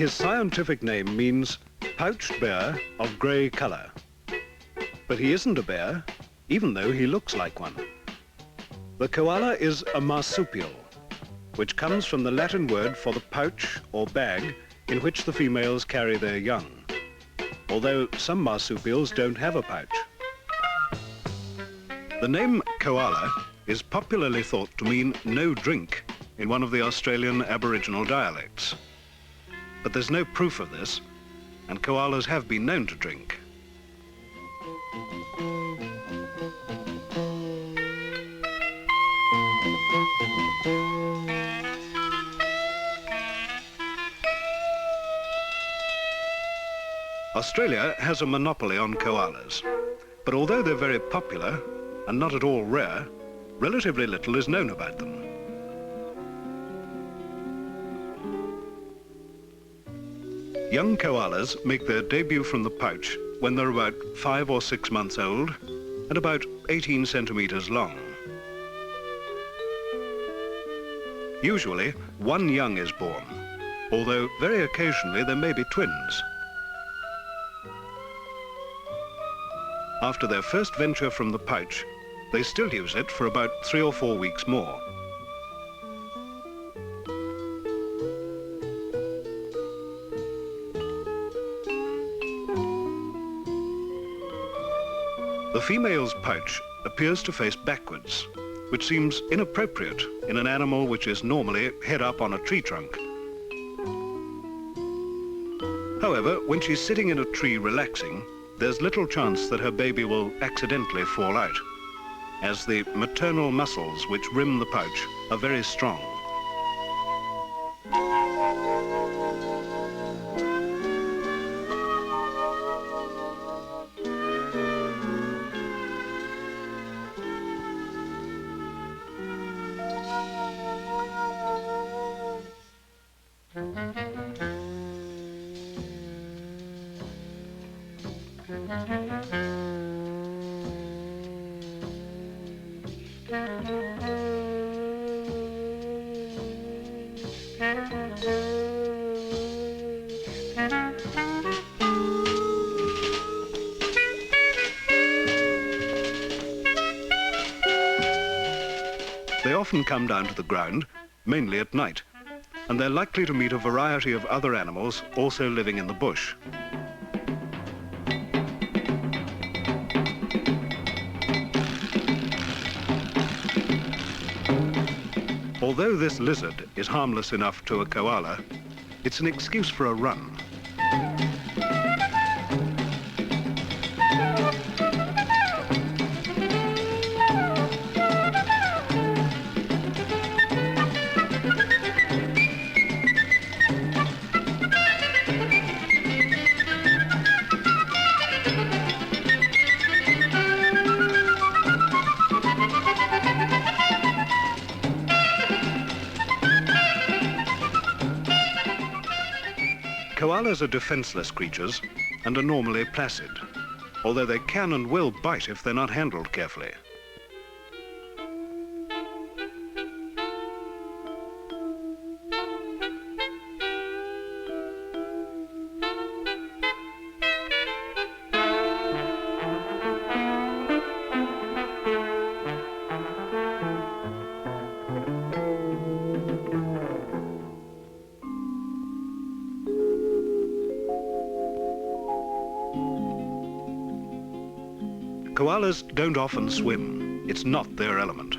His scientific name means pouched bear of grey colour. But he isn't a bear, even though he looks like one. The koala is a marsupial, which comes from the Latin word for the pouch or bag in which the females carry their young, although some marsupials don't have a pouch. The name koala is popularly thought to mean no drink in one of the Australian Aboriginal dialects. But there's no proof of this, and koalas have been known to drink. Australia has a monopoly on koalas, but although they're very popular and not at all rare, relatively little is known about them. Young koalas make their debut from the pouch when they're about 5 or 6 months old and about 18 centimeters long. Usually, one young is born, although very occasionally there may be twins. After their first venture from the pouch, they still use it for about 3 or 4 weeks more. The female's pouch appears to face backwards, which seems inappropriate in an animal which is normally head up on a tree trunk. However, when she's sitting in a tree relaxing, there's little chance that her baby will accidentally fall out, as the maternal muscles which rim the pouch are very strong. They often come down to the ground, mainly at night, and they're likely to meet a variety of other animals also living in the bush. Although this lizard is harmless enough to a koala, it's an excuse for a run. Koalas are defenseless creatures and are normally placid, although they can and will bite if they're not handled carefully. Koalas don't often swim. It's not their element.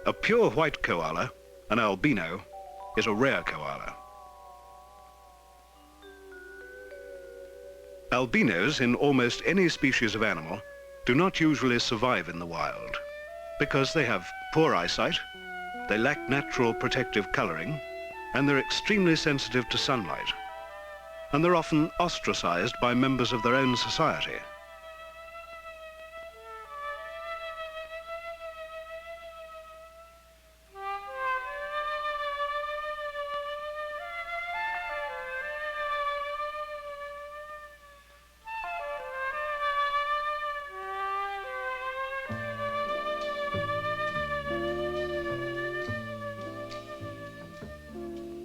A pure white koala, an albino, is a rare koala. Albinos in almost any species of animal do not usually survive in the wild because they have poor eyesight, they lack natural protective colouring, and they're extremely sensitive to sunlight. And they're often ostracized by members of their own society.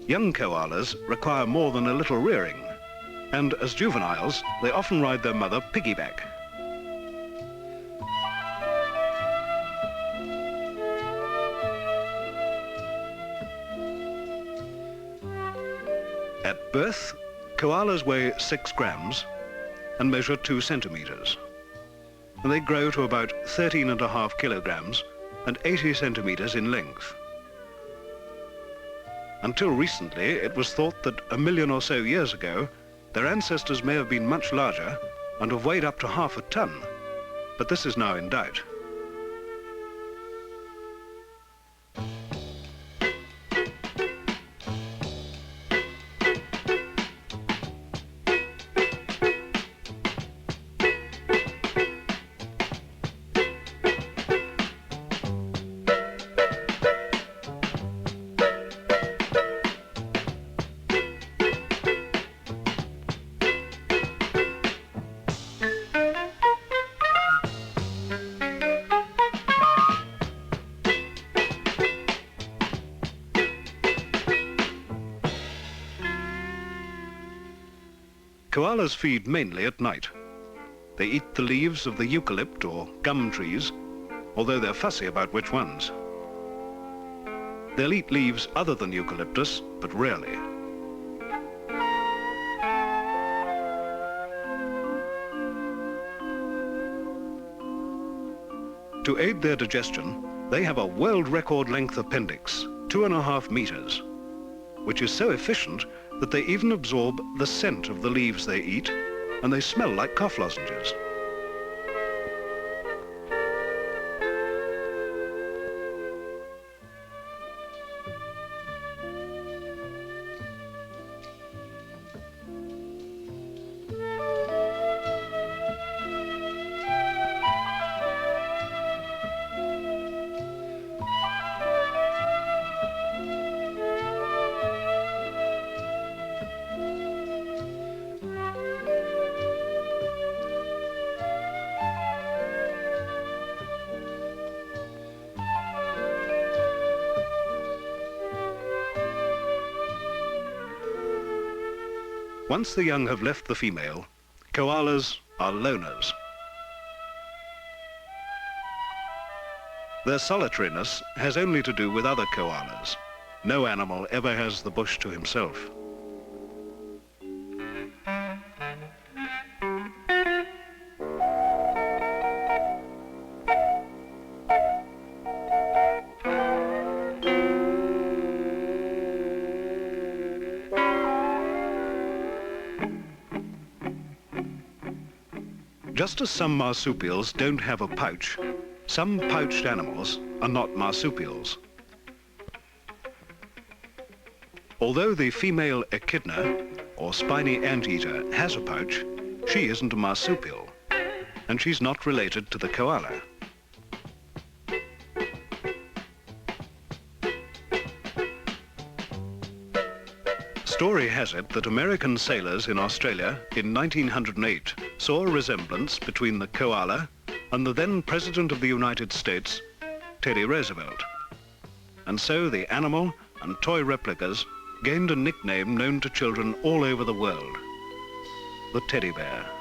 Young koalas require more than a little rearing, and as juveniles, they often ride their mother piggyback. At birth, koalas weigh 6 grams and measure 2 centimeters. And they grow to about 13.5 kilograms and 80 centimeters in length. Until recently, it was thought that 1 million or so years ago, their ancestors may have been much larger and have weighed up to half a ton, but this is now in doubt. Koalas feed mainly at night. They eat the leaves of the eucalypt or gum trees, although they're fussy about which ones. They'll eat leaves other than eucalyptus, but rarely. To aid their digestion, they have a world record length appendix, 2.5 meters, which is so efficient that they even absorb the scent of the leaves they eat, and they smell like cough lozenges. Once the young have left the female, koalas are loners. Their solitariness has only to do with other koalas. No animal ever has the bush to himself. Just as some marsupials don't have a pouch, some pouched animals are not marsupials. Although the female echidna, or spiny anteater, has a pouch, she isn't a marsupial, and she's not related to the koala. Story has it that American sailors in Australia in 1908 saw a resemblance between the koala and the then President of the United States, Teddy Roosevelt. And so the animal and toy replicas gained a nickname known to children all over the world, the teddy bear.